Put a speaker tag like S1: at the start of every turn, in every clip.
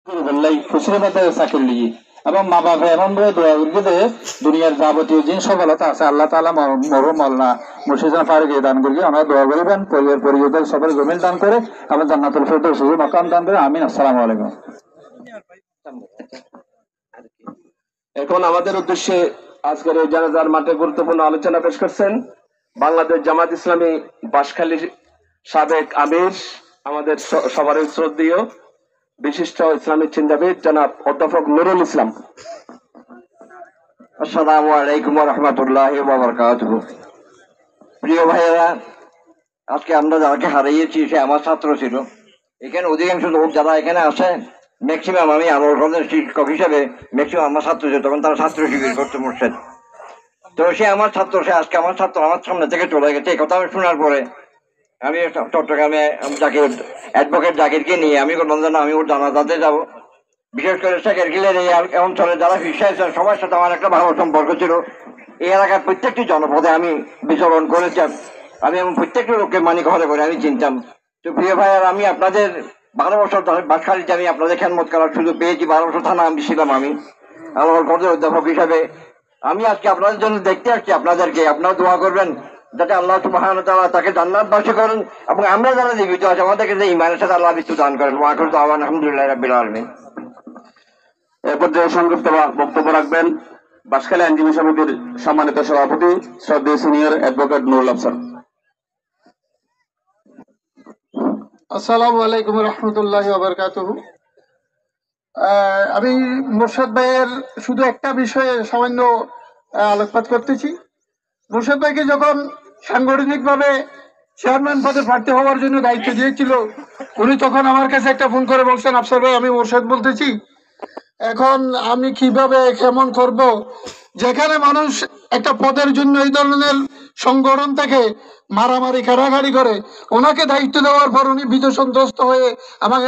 S1: বললাই খুশির মধ্যে চাকরি লিগি এবং মা বাবা এমন ভাবে দোয়া করি যে দুনিয়ার যাবতীয় যে সফলতা আছে আল্লাহ তাআলা মরহুম মাওলানা মুর্শিদ ফারুক দান করি আমরা দোয়া করিবেন পরিবার পরিজন সবার জমিন দান করে এবং জান্নাতুল ফেরদৌস মাকাম দান করে আমিন। আসসালামু আলাইকুম।
S2: এখন আমাদের উদ্দেশ্যে আজকের এই জানাজার মাঠে গুরুত্বপূর্ণ আলোচনা পেশ করছেন বাংলাদেশ জামাত ইসলামী বাঁশখালীর সাবেক আমির, আমাদের সবারই শ্রদ্ধেয় বিশিষ্ট ইসলামিক চিন্তাবিদ জনাব অধ্যাপক নুরুল ইসলাম।
S3: আসসালামু আলাইকুম ওয়া রাহমাতুল্লাহি ওয়া বারাকাতুহু। প্রিয় ভাইয়েরা, আজকে আমরা যাকে হারিয়েছি সে আমার ছাত্র ছিল। এখানে অধিকাংশ লোক যারা এখানে আসে ম্যাক্সিমাম আমি আনোয়ার কলেজের শিক্ষক হিসেবে ম্যাক্সিমাম আমার ছাত্র ছিল, তখন তারা ছাত্র শিবির করতে মোর্শেদ। তো সে আমার ছাত্র, সে আজকে আমার ছাত্র আমার সামনে থেকে চলে গেছে। এই কথা শোনার পরে আমি চট্টগ্রামে জাকির অ্যাডভোকেট জাকিরকে নিয়ে আমি বললাম যে আমি ওর জানাজাতে যাবো। বিশেষ করে শেখের গিলের এই অঞ্চলে যারা বিশ্বাস সবার সাথে আমার একটা ভালো সম্পর্ক ছিল। এই এলাকার প্রত্যেকটি জনপদে আমি বিচরণ করেছি, আমি এমন প্রত্যেকটি লোককে মানি ঘরে ঘরে আমি চিনতাম। তো প্রিয় ভাইয়ার, আমি আপনাদের 12 বছর বাঁশখালীতে আমি আপনাদের খেদমত করার সুযোগ পেয়েছি। 12 বছর থানা আমি ছিলাম, আমি আমার কলেজের অধ্যাপক হিসাবে। আমি আজকে আপনাদের জন্য দেখতে আসছি আপনাদেরকে। আপনারা দোয়া করবেন যাতে আল্লাহ সুবহানাহু ওয়া তাআলা তাকে জান্নাতবাসী করেন এবং আমরা যারা জীবিত আছি আমাদেরকে যে ঈমানের সাথে আল্লাহ মৃত্যু দান করেন। ওয়া আখিরু দাওয়ানা আলহামদুলিল্লাহি রাব্বিল আলামিন।
S2: এরপর যে সংক্ষিপ্ত বক্তব্য রাখবেন বাঁশখালী আইনজীবী সমিতির সম্মানিত সভাপতি শ্রদ্ধেয় সিনিয়র অ্যাডভোকেট নুরুল আফসার।
S4: আসসালামু আলাইকুম রহমতুল্লাহি ওয়া বারাকাতুহু। আমি মোর্শেদ ভাইয়ের শুধু একটা বিষয়ে সামান্য আলোকপাত করতেছি। মোর্শেদ ভাইকে যখন সাংগঠনিকভাবে চেয়ারম্যান পদে প্রার্থী হওয়ার জন্য দায়িত্ব দিয়েছিল, উনি তখন আমার কাছে একটা ফোন করে বলছেন, আফসার ভাই আমি মোর্শেদ বলতেছি, এখন আমি কিভাবে কেমন করব, যেখানে মানুষ একটা পদের জন্য এই ধরনের সংগঠন থেকে মারামারি কাড়াকাড়ি করে, ওনাকে দায়িত্ব দেওয়ার পর উনি ভীত সন্ত্রস্ত হয়ে আমাকে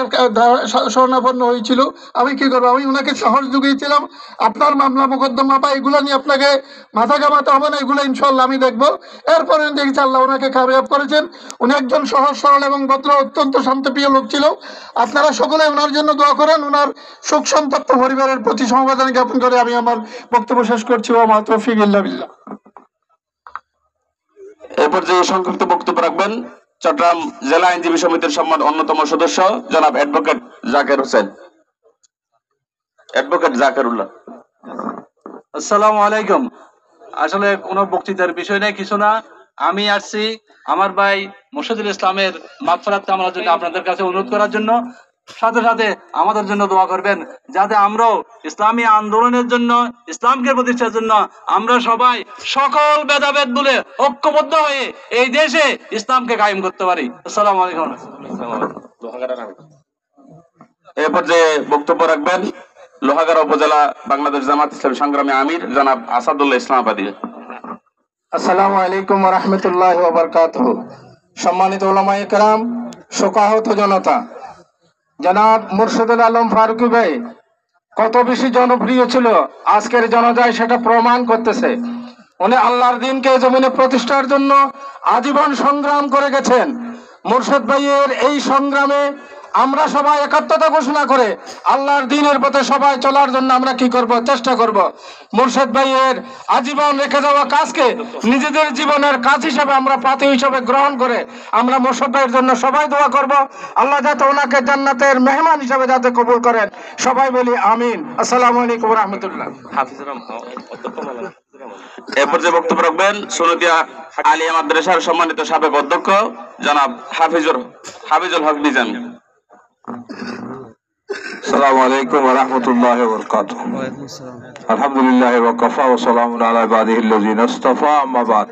S4: শরণাপন্ন হয়েছিল। আমি কি করবো, আমি ওনাকে সাহস জুগিয়েছিলাম, আপনার মামলা মোকদ্দমা বা এগুলো নিয়ে আপনাকে মাথা ঘামাতে হবে না, এগুলো ইনশাল্লাহ আমি দেখবো। এরপরে দেখছি আল্লাহ ওনাকে কামিয়াব করেছেন। উনি একজন সহজ সরল এবং ভদ্র অত্যন্ত শান্তপ্রিয় লোক ছিল। আপনারা সকলে ওনার জন্য দোয়া করেন। ওনার শোক সন্তপ্ত পরিবারের প্রতি সমবেদনা জ্ঞাপন করে আমি আমার বক্তব্য শেষ করছি। ওয়া মা তৌফিক ইল্লা বিল্লাহ।
S2: এরপর যে সংক্ষিপ্ত বক্তব্য রাখবেন চট্টগ্রাম জেলা আইনজীবী সমিতির অন্যতম সদস্য জনাব অ্যাডভোকেট জাকের হোসেন, অ্যাডভোকেট জাকেরুল্লাহ।
S5: আসসালামু আলাইকুম। আসলে কোনো বক্তৃতার বিষয় নেই, কিছু না। আমি আসছি আমার ভাই মুর্শিদুল ইসলামের মাগফিরাত কামনার জন্য, আপনাদের কাছে অনুরোধ করার জন্য, সাথে সাথে আমাদের জন্য দোয়া করবেন যাতে আমরাও ইসলামী আন্দোলনের জন্য, ইসলামকে প্রতিষ্ঠার জন্য আমরা সবাই সকল ভেদাভেদ বলে ঐক্যবদ্ধ হয়ে এই দেশে ইসলামকে কায়েম করতে পারি। আসসালামু আলাইকুম।
S2: এরপর যে বক্তব্য রাখবেন লোহাগাড়া উপজেলা বাংলাদেশ জামাত ইসলামী সংগ্রামী আমির জনাব আসাদুল্লাহ ইসলামাবাদী।
S4: আসসালামু আলাইকুম ওয়া রাহমাতুল্লাহি ওয়া বারাকাতুহু। সম্মানিত উলামায়ে কেরাম, শোকাহত জনতা, জনাব মুর্শিদুল আলম ফারুকী ভাই কত বেশি জনপ্রিয় ছিল আজকের জনতায় সেটা প্রমাণ করতেছে। উনি আল্লাহর দ্বীনকে জমিনে প্রতিষ্ঠার জন্য আজীবন সংগ্রাম করে গেছেন। মুর্শিদ ভাইয়ের এই সংগ্রামে আমরা সবাই একাত্মতা ঘোষণা করে আল্লাহর দ্বীনের পথে সবাই চলার জন্য আমরা কি করব, চেষ্টা করব। মুর্শিদ ভাইয়ের আজীবন রেখে যাওয়া কাজকে নিজেদের জীবনের কাজ হিসেবে আমরা পাথেয় হিসেবে গ্রহণ করে আমরা মুর্শিদ ভাইয়ের জন্য সবাই দোয়া করব। আল্লাহ যাতে ওনাকে জান্নাতের মেহমান হিসেবে যাতে কবুল করেন, সবাই বলি আমিন। আসসালামু আলাইকুম ওয়া রাহমাতুল্লাহ।
S2: এরপর যে বক্তব্য রাখবেন সুনদিয়া আলিয়া মাদ্রাসার সম্মানিত সাবেক অধ্যক্ষ জনাব হাফিজুল হক নিজামী।
S6: السلام عليكم ورحمة الله وبركاته. الحمد لله وكفى وسلام على عباده الذين اصطفى. أما بعد،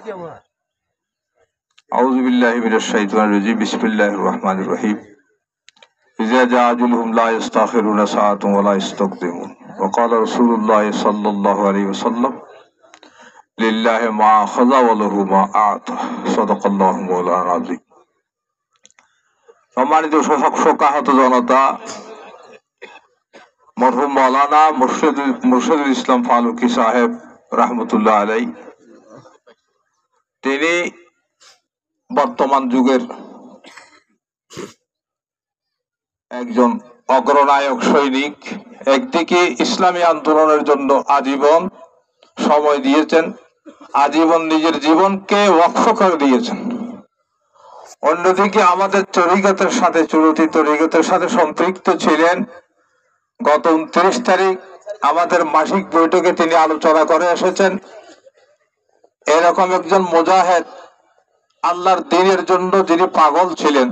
S6: أعوذ بالله من الشيطان الرجيم. بسم الله الرحمن الرحيم. إذا جاء أجلهم لا يستأخرون ساعة ولا يستقدمون. وقال رسول الله صلى الله عليه وسلم لله ما أخذ وله ما أعطى. صدق الله مولانا العظيم. সম্মানিত শোকাহত জনতা, মরহুম মাওলানা মুর্শিদুল ইসলাম ফারুকী সাহেব রহমতুল্লাহ আলাই, তিনি বর্তমান যুগের একজন অগ্রনায়ক সৈনিক। একদিকে ইসলামী আন্দোলনের জন্য আজীবন সময় দিয়েছেন, আজীবন নিজের জীবনকে ওয়াকফ করে দিয়েছেন। অন্যদিকে আমাদের তরিকতের সাথে, চুরুতি তরিকতের সাথে সম্পৃক্ত ছিলেন। গত 29 তারিখ আমাদের মাসিক বৈঠকে তিনি আলোচনা করে এসেছেন। এরকম একজন মুজাহিদ, আল্লাহর দ্বীনের জন্য যিনি পাগল ছিলেন,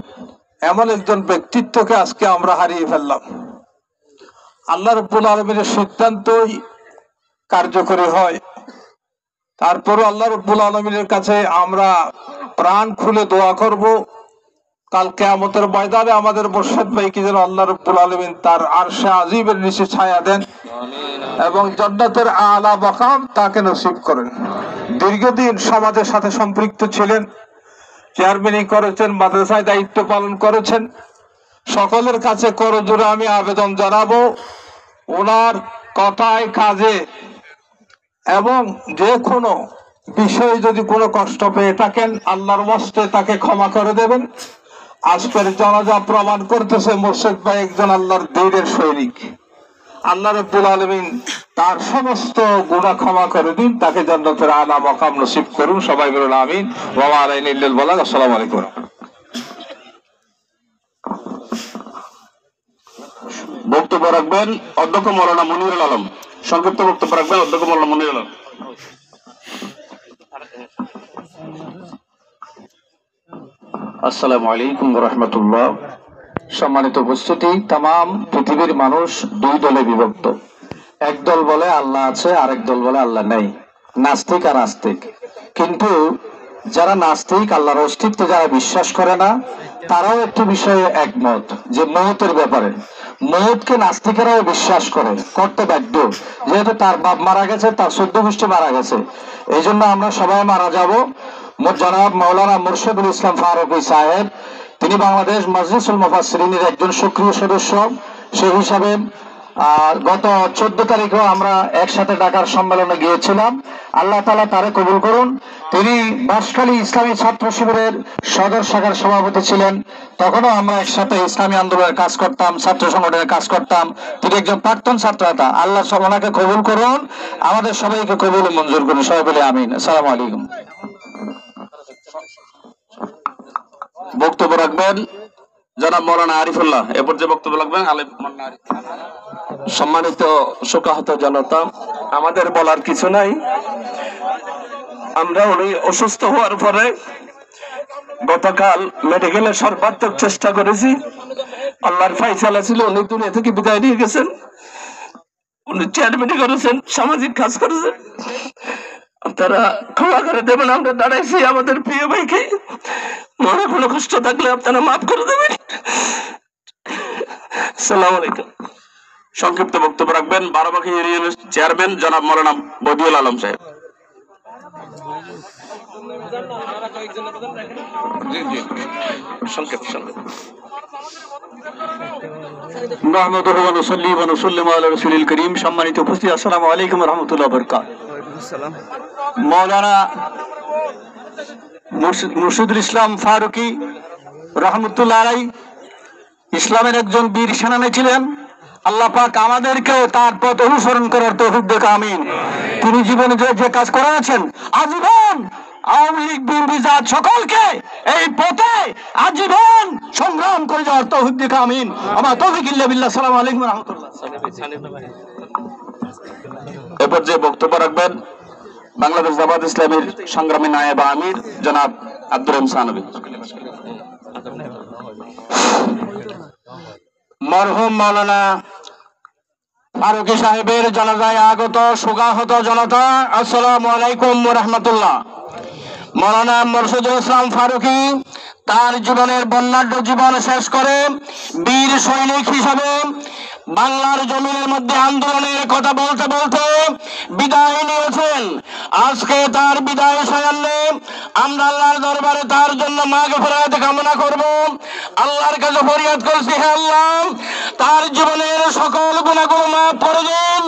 S6: এমন একজন ব্যক্তিত্বকে আজকে আমরা হারিয়ে ফেললাম। আল্লাহ রাব্বুল আলামিনের সিদ্ধান্তই কার্যকরী হয়। তারপরও আল্লাহ রাব্বুল আলামিনের কাছে আমরা প্রাণ খুলে দোয়া করব, কাল কিয়ামতের ময়দানে আমাদের মুর্শিদ ভাইকে যেন আল্লাহ রাব্বুল আলামিন তার আরশে আজিমের নিচে ছায়া দেন এবং জান্নাতের আলা মাকাম তাকে নসিব করেন। দীর্ঘদিন সমাজের সাথে সম্পৃক্ত ছিলেন, চেয়ারম্যানই করেছেন, মাদ্রাসায় দায়িত্ব পালন করেছেন। সকলের কাছে করজোড়ে আমি আবেদন জানাবো, ওনার কথায় কাজে এবং যে কোনো বিষয়ে যদি কোনো কষ্ট পেয়ে থাকেন, আল্লাহর ওয়াস্তে তাকে ক্ষমা করে দেবেন। আজকের জানাজা প্রমাণ করতেছে মুর্শিদ ভাই একজন আল্লাহর দ্বীনের সৈনিক। আল্লাহ রাব্বুল আলামিন তার সমস্ত গুনাহ ক্ষমা করে দিন, তাকে জান্নাতের আলা মাকাম নসিব করুন। সবাই বলুন আমিন। ওয়া মা আলাইনা ইল্লাল বালাগ। আসসালামু আলাইকুম।
S2: বক্তব্য রাখবেন অধ্যক্ষ মৌলানা মনিরুল আলম। সংক্ষিপ্ত বক্তব্য রাখবেন অধ্যক্ষ মৌলানা মনিরুল আলম।
S1: আসসালামু আলাইকুম ওয়া রাহমাতুল্লাহ। সম্মানিত উপস্থিতি, তাম পৃথিবীর মানুষ দুই দলে বিভক্ত। এক দল বলে আল্লাহ আছে, আরেক দল বলে আল্লাহ নেই, নাস্তিক আর আস্তিক। কিন্তু যারা নাস্তিক, আল্লাহর অস্তিত্বে যারা বিশ্বাস করে না, তারাও একটি বিষয়ে একমত যে মওতের ব্যাপারে। মওতকে নাস্তিকেরাও বিশ্বাস করে, করতে বাধ্য, যেহেতু তার বাপ মারা গেছে, তার 14 গোষ্ঠী মারা গেছে। এই জন্য আমরা সবাই মারা যাব। জনাব মাওলানা মুর্শিদুল ইসলাম ফারুকী সাহেব, তিনি বাংলাদেশ মাজলিসুল মুফাসসিরিনের একজন সক্রিয় সদস্য। সেই হিসাবে গত 14 তারিখেও আমরা একসাথে ঢাকার সম্মেলনে গিয়েছিলাম। আল্লাহ তাআলা তারে কবুল করুন। তিনি বাঁশখালী ইসলামী ছাত্র শিবিরের সদর শাখার সভাপতি ছিলেন। তখনও আমরা একসাথে ইসলামী আন্দোলনের কাজ করতাম, ছাত্র সংগঠনের কাজ করতাম। তিনি একজন প্রাক্তন ছাত্র নেতা। আল্লাহ ওনাকে কবুল করুন, আমাদের সবাইকে কবুল ও মঞ্জুর করুন। সবাই বলে আমিন। আসসালামু আলাইকুম।
S2: বক্তব্য রাখবেন জনাব মৌলানা আরিফুল্লাহ। এ পর্যায়ে বক্তব্য রাখবেন আলেম মৌলানা আরিফ। সম্মানিত শোকাহত জনতা, আমাদের বলার কিছু নাই। আমরা উনি অসুস্থ হওয়ার পরে গতকাল মেডিকেলে সর্বাত্মক চেষ্টা করেছি। আল্লাহর ফায়সালা ছিল উনি দুনিয়া থেকে বিদায় নিয়ে গেছেন। উনি চেয়ারম্যানই করেছেন, সামাজিক কাজ করেছেন। আপনারা ক্ষমা করে দেবেন, আমরা দাঁড়াইছি আমাদের প্রিয় ভাইকে। মনে কোনো কষ্ট থাকলে আপনারা মাফ করে দেবেন। আসসালামু আলাইকুম। সংক্ষিপ্ত বক্তব্য রাখবেন বারোবাকি ইউনিয়নের চেয়ারম্যান জনাব মৌলানা বদিউল আলম সাহেব। সংক্ষেপ সংক্ষেপ।
S1: সম্মানিত উপস্থিতি, আসসালামু আলাইকুম ওয়া রাহমাতুল্লাহি ওয়া বারাকাতুহু। মাওলানা মুর্শিদুল ইসলাম ফারুকী রহমতুল্লাহ আলাইহি ইসলামের একজন বীর সেনানী ছিলেন। আল্লাহ পাক আমাদেরকেও তার পথ অনুসরণ করার তৌফিক দেন, আমিন। তিনি জীবনে যে কাজ করেছেন, আজীবন আওয়ামী লীগ বিএনপি জাত সকলকে এই পথে আজীবন সংগ্রাম করে যাওয়ার তৌফিক দেন, আমিন। আমার তৌফিক ইল্লা বিল্লাহ। আসসালামু আলাইকুম ওয়া রাহমাতুল্লাহ।
S2: এ পর্যায়ে বক্তব্য রাখবেন বাংলাদেশ জামাত ইসলামীর সংগ্রামী নায়েব আমির জনাব আব্দুর রহিম সানভী।
S1: মরহুম মাওলানা ফারুকী সাহেবের জানাজায় আগত শোকাহত জনতা, আসসালামু আলাইকুম ওয়া রাহমাতুল্লাহ। মাওলানা মুর্শিদুল ইসলাম ফারুকী তার জীবনের বর্ণাঢ্য জীবন শেষ করে বীর সৈনিক হিসাবে বাংলার জমিনের মধ্যে আন্দোলনের কথা বলতে বলতে বিদায় নিয়েছেন। আজকে তার বিদায় সায়ান্নে আমরা আল্লাহর দরবারে তার জন্য মাগফিরাত কামনা করব। আল্লাহর কাছে ফরিয়াদ করছি, হে আল্লাহ, তার জীবনের সকল গুনাহগুলো মাফ করে দিন,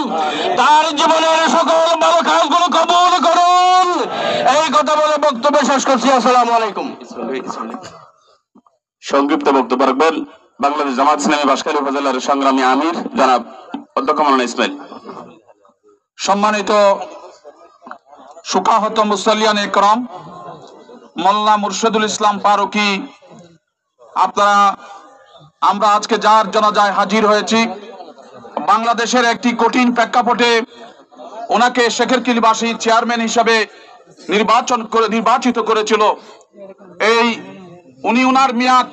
S1: তার জীবনের সকল ভালো কাজগুলো কবুল করুন। এই কথা বলে বক্তব্য শেষ করছি। আসসালামু আলাইকুম।
S2: সংক্ষিপ্ত বক্তব্য রাখবেন
S7: বাংলাদেশ জামাত ইসলামী বাঁশখালী উপজেলার সংগ্রামী আমির জনাব অধ্যক্ষ মাওলানা ইসমাইল।
S5: সম্মানিত সুকাহত মুসল্লিয়ান একরাম, মোল্লা মুর্শিদুল ইসলাম ফারুকী, আমরা আজকে যার জানাজায় হাজির হয়েছি, বাংলাদেশের একটি কঠিন প্রেক্ষাপটে ওনাকে শেখেরকিলিবাসী চেয়ারম্যান হিসাবে নির্বাচিত করেছিল। উনি ওনার মেয়াদ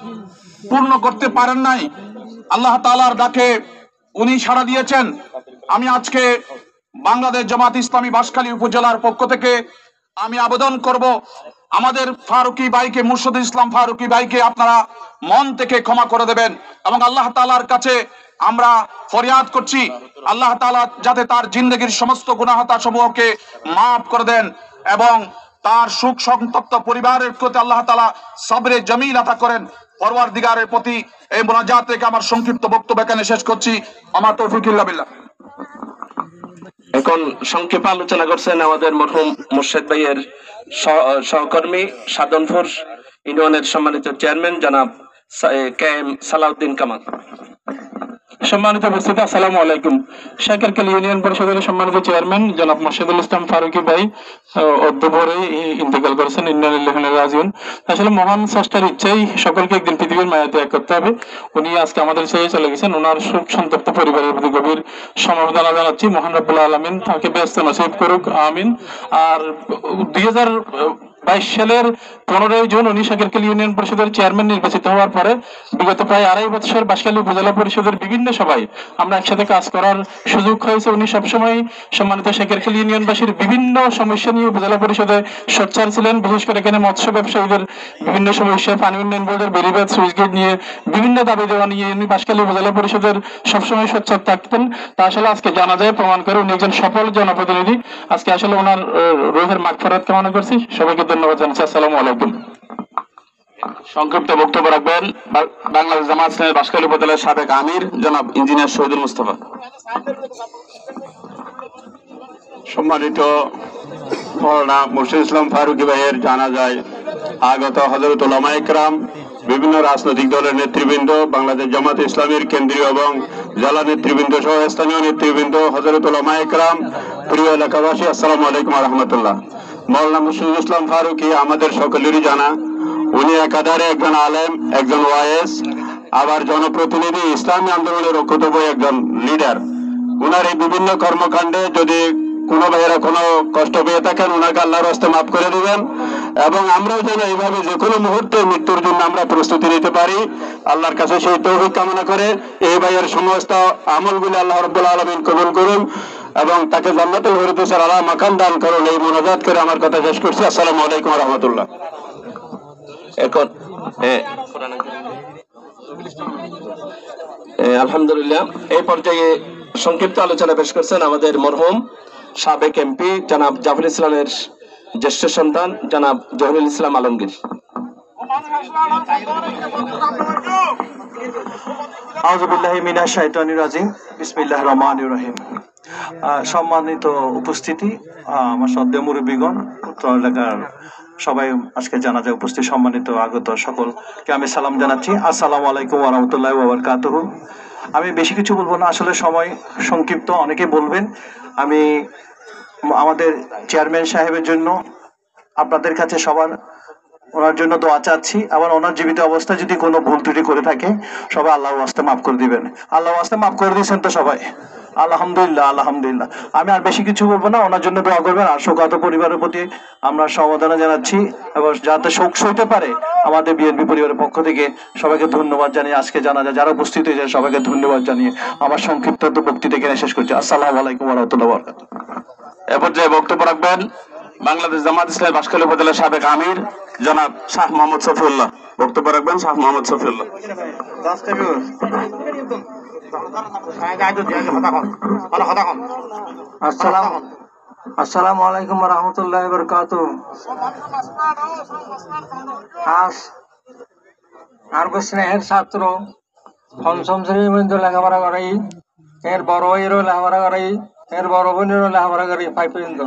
S5: পূর্ণ করতে পারেন নাই। আল্লাহ তাআলার ডাকে উনি সাড়া দিয়েছেন। আমি আজকে বাংলাদেশ জামাত ইসলামী বাঁশখালী উপজেলার পক্ষ থেকে আমি আবেদন করব, আমাদের ফারুকী ভাইকে, মুর্শিদুল ইসলাম ফারুকী ভাইকে আপনারা মন থেকে ক্ষমা করে দেবেন এবং আল্লাহ তাআলার কাছে আমরা ফরিয়াদ করছি, আল্লাহ তাআলা যাতে তার জিন্দগির সমস্ত গুনাহতা সমূহকে মাফ করে দেন এবং তার সুখ সন্তপ্ত পরিবারের প্রতি আল্লাহ তাআলা সবরে জামিল আতা করেন। পরওয়ারদিগারের প্রতি এই মুনাজাত থেকে আমার সংক্ষিপ্ত বক্তব্য এখানে শেষ করছি। আমার তৌফিক ইল্লা বিল্লাহ।
S2: এখন সংক্ষেপে আলোচনা করছেন আমাদের মরহুম মুর্শেদ ভাইয়ের সহকর্মী সাধনপুর ইউনিয়নের সম্মানিত চেয়ারম্যান জনাব KM সালাউদ্দিন কামাল।
S8: সম্মানিত উপস্থিতি, আসসালামু আলাইকুম। শেখেরখালী ইউনিয়ন পরিষদের সম্মানিত চেয়ারম্যান জনাব মুর্শিদুল ইসলাম ফারুকী ভাই অদ্যপরে ইন্তেকাল করেছেন। ইন্না লিল্লাহি ওয়া ইন্না ইলাইহি রাজিউন। আসলে মহান স্রষ্টার ইচ্ছাই সকলকে একদিন পৃথিবীর মায়া ত্যাগ করতে হবে। উনি আজকে আমাদের ছেড়ে চলে গেছেন। ওনার শোক সন্তপ্ত পরিবারের প্রতি গভীর সমবেদনা জানাচ্ছি। মহান রব্বুল আলামিন তাকে ব্যস্ত নসিব করুক, আমিন। আর 2022 সালের 15 জুন উনি শেখেরখালী ইউনিয়ন পরিষদের চেয়ারম্যান নির্বাচিত হওয়ার পরে বিগত প্রায় 2.5 বছর বাঁশখালী উপজেলা পরিষদের বিভিন্ন সভায় আমরা একসাথে কাজ করার সুযোগ হয়েছে। উনি সবসময় সম্মানিত শেখেরখালী ইউনিয়নবাসীর বিভিন্ন সমস্যা নিয়ে উপজেলা পরিষদে সোচ্চার ছিলেন। বিশেষ করে এখানে মৎস্য ব্যবসায়ীদের বিভিন্ন সমস্যা, পানি উন্নয়ন বোর্ডের বেরিবাদ সুইচ গেট নিয়ে বিভিন্ন দাবি দেওয়া নিয়ে উনি বাঁশখালী উপজেলা পরিষদের সবসময় সোচ্চার থাকতেন। তা আসলে আজকে জানা যায় প্রমাণ করে উনি একজন সফল জনপ্রতিনিধি। আজকে আসলে ওনার রুহের মাগফিরাত কামনা করছি। সবাইকে ধন্যবাদ জানাচ্ছি। আসসালামু আলাইকুম।
S7: সংক্ষিপ্ত বক্তব্য রাখবেন বাংলাদেশ জামাত ইসলামী বাঁশখালী উপজেলার সাবেক আমির জনাব ইঞ্জিনিয়ার শহীদুল মুস্তাফা।
S6: সম্মানিত মৌলানা মুর্শিদুল ইসলাম ফারুকী ভাইয়ের জানাজায় আগত হযরত উলামা ইকরাম, বিভিন্ন রাজনৈতিক দলের নেতৃবৃন্দ, বাংলাদেশ জামাত ইসলামীর কেন্দ্রীয় এবং জেলা নেতৃবৃন্দ সহ স্থানীয় নেতৃবৃন্দ, হযরত উলামা ইকরাম, প্রিয় এলাকাবাসী, আসসালামু আলাইকুম ওয়া রাহমাতুল্লাহ। মৌলানা মুর্শিদুল ইসলাম ফারুকী আমাদের সকলেরই জানা। উনি একাধারে একজন আলেম, একজন ওয়াইএস, আবার জনপ্রতিনিধি, ইসলামী আন্দোলনের অকুতোভয় একজন লিডার। উনার এই বিভিন্ন কর্মকাণ্ডে যদি কোনো ভাইয়েরা কোনো কষ্ট পেয়ে থাকেন, ওনাকে আল্লাহর হস্তে মাফ করে দিবেন এবং আমরাও যেন এইভাবে যে কোনো মুহূর্তে মৃত্যুর জন্য আমরা প্রস্তুতি নিতে পারি, আল্লাহর কাছে সেই তৌফিক কামনা করে এই ভাইয়ের সমস্ত আমলগুলি আল্লাহ রাব্বুল আলামিন কবুল করুন এবং তাকে জান্নাতুল ফিরদাউসের আলা মাকাম দান করুন। এই মুনাজাত করে আমার কথা শেষ করছি। আসসালামু আলাইকুম ওয়া রাহমাতুল্লাহ।
S2: এখন আলহামদুলিল্লাহ, এই পর্যায়ে সংক্ষিপ্ত আলোচনা পেশ করছেন আমাদের মরহুম সাবেক এমপি জনাব জাফর ইসলামের জ্যেষ্ঠ সন্তান জনাব জহিরুল ইসলাম আলমগীর।
S9: আউযু বিল্লাহি মিনাশ শাইতানির রাজিম। বিসমিল্লাহির রহমানির রহিম। সম্মানিত উপস্থিতি, আমার শ্রদ্ধেয় মুরব্বীগণ, উত্তর এলাকার সবাই, আজকে জানাজায় উপস্থিত সম্মানিত আগত সকলকে আমি সালাম জানাচ্ছি। আসসালামু আলাইকুম ওয়া রাহমাতুল্লাহি ওয়া বারাকাতুহু। আমি বেশি কিছু বলবো না, আসলে সময় সংক্ষিপ্ত, অনেকে বলবেন। আমি আমাদের চেয়ারম্যান সাহেবের জন্য আপনাদের কাছে সবার ওনার জন্য দোয়া চাচ্ছি। আবার ওনার জীবিত অবস্থায় যদি কোনো ভুল ত্রুটি করে থাকে সবাই আল্লাহর ওয়াস্তে মাফ করে দিবেন। আল্লাহর ওয়াস্তে মাফ করে দিয়েছেন তো সবাই? আলহামদুলিল্লাহ, আলহামদুলিল্লাহ। আমি আর বেশি কিছু বলবো না, ওনার জন্য দোয়া করবেন। আর শোকাহত পরিবারের প্রতি আমরা সমবেদনা জানাচ্ছি এবং যাতে শোক সইতে পারে আমাদের বিএনপি পরিবারের পক্ষ থেকে সবাইকে ধন্যবাদ জানিয়ে আজকে জানাজা যারা উপস্থিত হয়েছে সবাইকে ধন্যবাদ জানিয়ে আমার সংক্ষিপ্ত বক্তৃতা এখানে শেষ করছি। আসসালামু আলাইকুম ওয়া রাহমাতুল্লাহি ওয়া বারাকাতুহু।
S7: এ পর্যায়ে বক্তব্য রাখবেন বাংলাদেশ জামাত ইসলামী বাঁশখালী উপজেলার সাবেক আমির জনাব শাহ মোহাম্মদ শফিউল্লাহ। বক্তব্য রাখবেন শাহ মোহাম্মদ শফিউল্লাহ।
S10: আসসালামু আলাইকুম ওয়া রাহমাতুল্লাহি ওয়া বারাকাতুহু। আর স্নেহের ছাত্র পঞ্চম শ্রেণীর মধ্যে লেখাপড়া করাই, এর বড় ভাইয়েরও লেখাপড়া করাই, এর বড় বোনেরও লেখাপড়া করি 5 পর্যন্ত।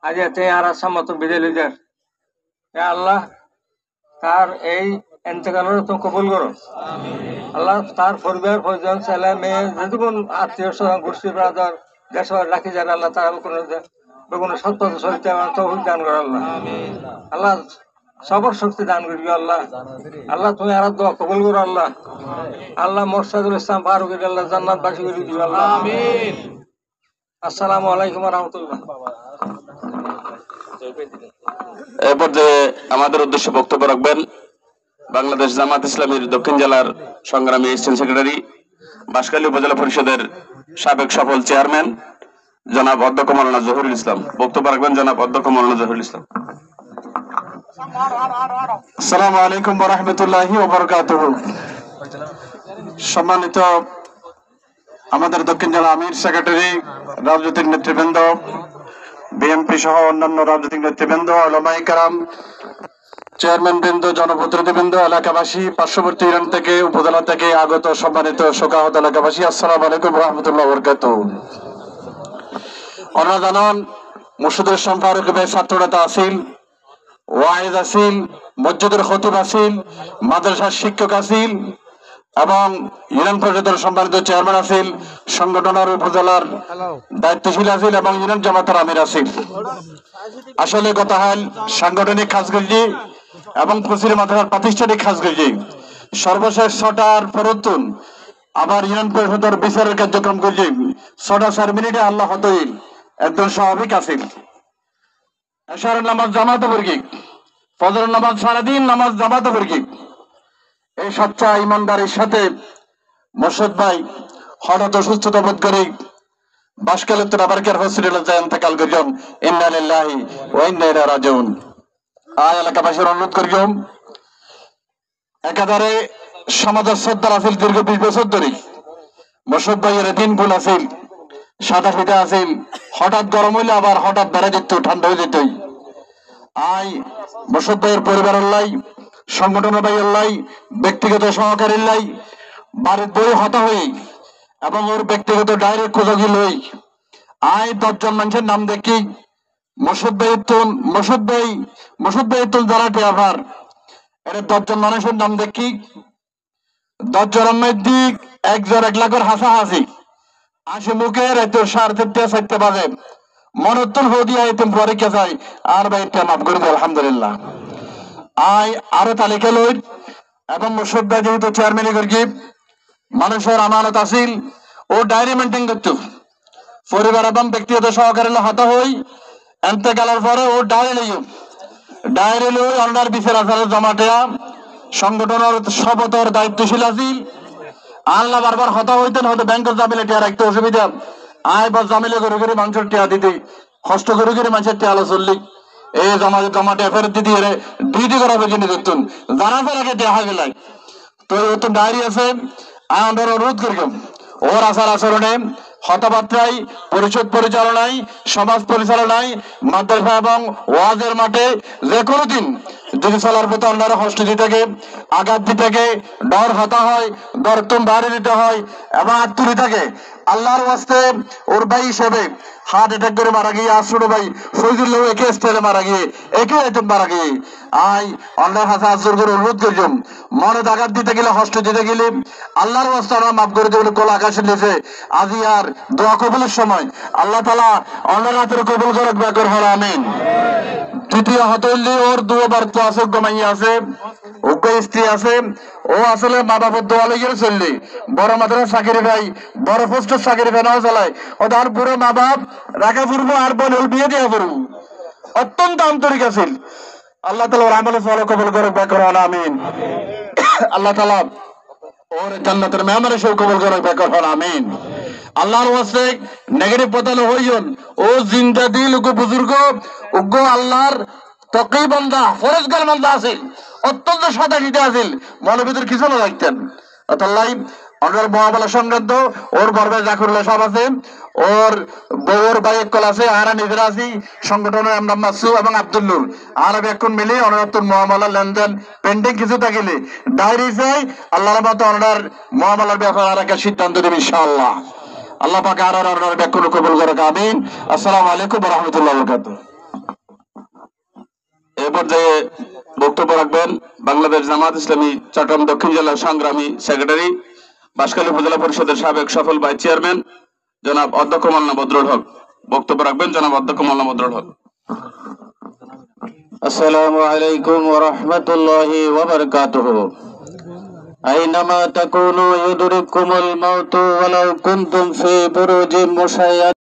S10: আজ এতে আর আসাম মতো বিদায় লিদার আল্লাহ তার এই এতেকালের তো কবুল করো আল্লাহ। তার পরিবার পরিজন ছেলে মেয়ে যেটুকুন আত্মীয় স্বজন গোষ্ঠী ব্রাদার দেশ রাখি যারা আল্লাহ তার কোনো সত্য শরীরতে আমার তৌফিক দান করো আল্লাহ। আল্লাহ সবর শক্তি দান করবি আল্লাহ। আল্লাহ তুমি আর দোয়া কবুল করো আল্লাহ। আল্লাহ মোরশেদুল ইসলাম ফারুক আল্লাহ জান্নাত বাসী করে দিও আল্লাহ। আমিন। আসসালামু আলাইকুম ওয়া রাহমাতুল্লাহ।
S7: এ পর্যায়ে আমাদের উদ্দেশ্যে বক্তব্য রাখবেন বাংলাদেশ জামাত ইসলামীর দক্ষিণ জেলার সংগ্রামী এসিস্ট্যান্ট সেক্রেটারি, বাঁশখালী উপজেলা পরিষদের সাবেক সফল চেয়ারম্যান জনাব অধ্যক্ষ মাওলানা জহিরুল ইসলাম। বক্তব্য রাখবেন জনাব অধ্যক্ষ মাওলানা জহিরুল ইসলাম।
S5: আসসালামু আলাইকুম ওয়া রাহমাতুল্লাহি ওয়া বারাকাতুহু। সম্মানিত আমাদের দক্ষিণ জেলা আমির সেক্রেটারি, রাজনৈতিক নেতৃবৃন্দ, বিএনপি সহ অন্যান্য রাজনৈতিক নেতৃবৃন্দ, উলামায়ে কেরাম, চেয়ারম্যান বৃন্দ, জনপ্রতিনিধিবৃন্দ, এলাকাবাসী, পার্শ্ববর্তী ইউনিয়ন থেকে উপজেলা থেকে আগত সম্মানিত শোকাহত এলাকাবাসী, আসসালামু আলাইকুম ওয়া রাহমাতুল্লাহি ওয়া বারাকাতুহু। আপনারা জানেন মুর্শিদুল ইসলাম ফারুকী ভাই ছাত্রনেতা আছেন, ওয়াইজ আছেন, মসজিদের খতিব আছেন, মাদ্রাসার শিক্ষক আছেন এবং ইউনিয়ন পরিষদের সম্মানিত চেয়ারম্যান আছেন, সংগঠনের উপজেলার দায়িত্বশীল আছেন এবং ইউনিয়ন জামাতের আমির আছেন। আসলে কথা হল সাংগঠনিক কাজগুলি এবং ফসিল মাদ্রাসার প্রাতিষ্ঠানিক কাজগুলি সর্বশেষ 6টার পরতুন আবার ইউনিয়ন পরিষদের বিচারের কার্যক্রম করছি 6টা 4 মিনিটে আল্লাহ হতই একজন স্বাভাবিক আছেন। এশারের নামাজ জামাত বর্গিক, ফজরের নামাজ সারাদিন নামাজ জামাত বর্গিক। এই সচ্চা ইমানদারির সাথে মোর্শেদ ভাই হঠাৎ অসুস্থতা বোধ করে বাঁশখালী উত্তর আবারকের হসপিটালে যায় ইন্তেকাল করিলেন। ইন্না লিল্লাহি ওয়া ইন্না ইলাইহি রাজিউন। আয় এলাকাবাসীর অনুরোধ করিলাম, একাধারে সমাজের শ্রদ্ধা আছিল দীর্ঘ 20 বছর ধরে। মোর্শেদ ভাইয়ের দিন ভুল আছিল, সাদা ফিতে আছিল, হঠাৎ গরম হইলে আবার হঠাৎ বেড়ে যেত, ঠান্ডা হয়ে যেত। আয় মোর্শেদ ভাইয়ের পরিবারের লাই, সংগঠনের ভাইয়ের লাই, ব্যক্তিগত সহকারীর লাই বাড়ির বই হতা হই এবং ওর ব্যক্তিগত ডাইরেক্ট খোঁজাগি লই আয় 10 জন মানুষের নাম দেখি মোর্শেদ ভাইয়ের যারা টিয়াভার এটা 10 জন মানুষের নাম দেখি। 10 জনের মধ্যে একজন 1 লাখের হাসাহাসি 80 মুখে রাতে 3:30-4 বাজে মনোত্তর হদিয়া আইতেম পরীক্ষা চাই আর ভাই এটা মাফ করে দেয় আলহামদুলিল্লাহ। আয় আরো তালিকা লই এবং মোর্শেদ ভাই যেহেতু চেয়ারম্যানই করি মানুষের আমানত আসিল, ও ডায়েরি মেনটেন করত। পরিবার এবং ব্যক্তিগত সহকারী হতা হই এন্তেকালের পরে ও ডায়েরি লই অন্যার বিচার আচারে জমাটেয়া সংগঠনের সবতর দায়িত্বশীল আছিল। আল্লাহ বারবার হতা হইতেন, হয়তো ব্যাংকের জামিলে টিয়া রাখতে অসুবিধা। আয় বা জামিলে করে করে মানুষের টিয়া দিতে কষ্ট করে করে মানুষের টিয়া আলো চললি এই জমাটে ফেরত দিদি ডিউটি করা বেজে নিয়ে দেখতুন জানা ফের আগে দেওয়া হয় গেলাই। তো ও তো ডায়েরি আছে, আমি আমরা অনুরোধ করিলাম ওর আচার আচরণে হতাবার্তায়, পরিষদ পরিচালনায়, সমাজ পরিচালনায়, মাদ্রাসা এবং ওয়াজের মাঠে যে কোনো দিন যদি চলার পথে অন্যান্য হস্টেলি থেকে আঘাত দিতে ডর হতা হয়, দরতুম বাইরে দিতে হয় এবং আত্মরি থাকে আল্লাহর ওয়াস্তে ওর ভাই হিসেবে হার্ট অ্যাটাক করে মারা গিয়ে ছোট ভাই ফৈজুল্লাহ একে স্টাইলে মারা গিয়ে একে আইটেম মারা গিয়ে আয় অন্যায় হাসা আজর করে অনুরোধ করলাম মনে আঘাত দিতে গেলে হস্ট দিতে গেলে আল্লাহর ওয়াস্তে আমরা মাফ করে দেবো। কোল আকাশে নিচে আজি আর দোয়া কবুলের সময় আল্লাহ তাআলা অন্যের হাতের কবুল করে ব্যাকর হল আমিন। তৃতীয় হতল্লি ওর দুবার তো আছে, গমাইয়া আছে, উগ্র স্ত্রী আছে, ও আসলে মা বাবার দোয়া লেগে চললি বড় মাদ্রাসা চাকরি ভাই, বড় পোস্টের চাকরি ভাই নাও চালায় ও তার পুরো মা বাপ রাখা পড়বো আর বোন বিয়ে দেওয়া পড়বো অত্যন্ত আন্তরিক আছিল। আল্লাহ তাআলা ওর আমলে ফল কবুল করে ব্যাকর হল আমিন। আল্লাহ তাআলা ওর জান্নাতের মেহমান এসে কবুল করে ব্যাকর হল আমিন। আল্লাহর ওয়াস্তে নেগেটিভ পতালো হইয়ন ও জিন্দা দিল উগো বুজুর্গ উগো আল্লাহর তকি বান্দা ফরজগার বান্দা আছে, অত্যন্ত সাদা দিতে আছিল, মনের ভিতর কিছু না রাখতেন। অতলাই ওনার মহাবালা সংক্রান্ত ওর বরবে জাকুরুল্লাহ সব আছে, ওর বউর ভাই একল আছে, আর নিজেরা আছি সংগঠনের আমরা মাসু এবং আব্দুল নূর আর এখন মিলে অনাত্তর মহামালা লেনদেন পেন্ডিং কিছু থাকিলে ডায়েরি চাই আল্লাহর মতো ওনার মহামালার ব্যাপারে আর একটা সিদ্ধান্ত দেবে ইনশাআল্লাহ। আল্লাহ পাক আর ওনার ব্যাকুল কবুল করে আমিন। আসসালামু আলাইকুম ওয়া রাহমাতুল্লাহি ওয়া বারাকাতুহু।
S7: এ পর্যায়ে বক্তব্য রাখবেন বাংলাদেশ জামাত ইসলামী চট্টগ্রাম দক্ষিণ জেলার সংগ্রামী সেক্রেটারি বাঁশখালী উপজেলা পরিষদের সাবেক সফল ভাইস চেয়ারম্যান জনাব অধ্যক্ষ মাওলানা বদরুল হক। বক্তব্য রাখবেন জনাব অধ্যক্ষ মাওলানা বদরুল হক।
S1: আসসালামু আলাইকুম ওয়া রাহমাতুল্লাহি ওয়া বারাকাতুহু। আইনামা তাকুনু ইউদরিকুমুল মাউতু ওয়ালাউ কুনতুম ফি বুরুজিন মুশাইয়াদ।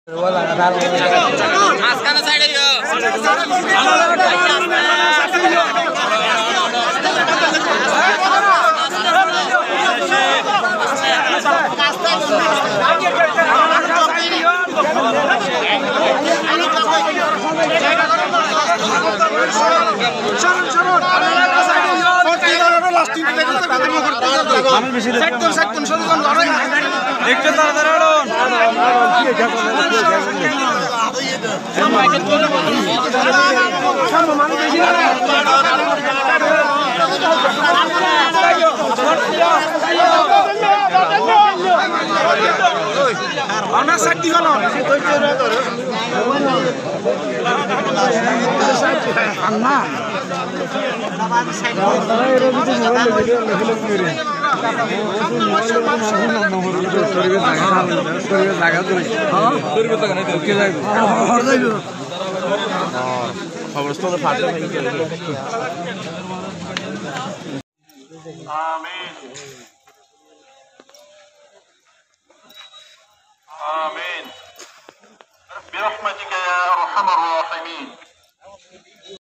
S11: آمين برحمتك يا أرحم الراحمين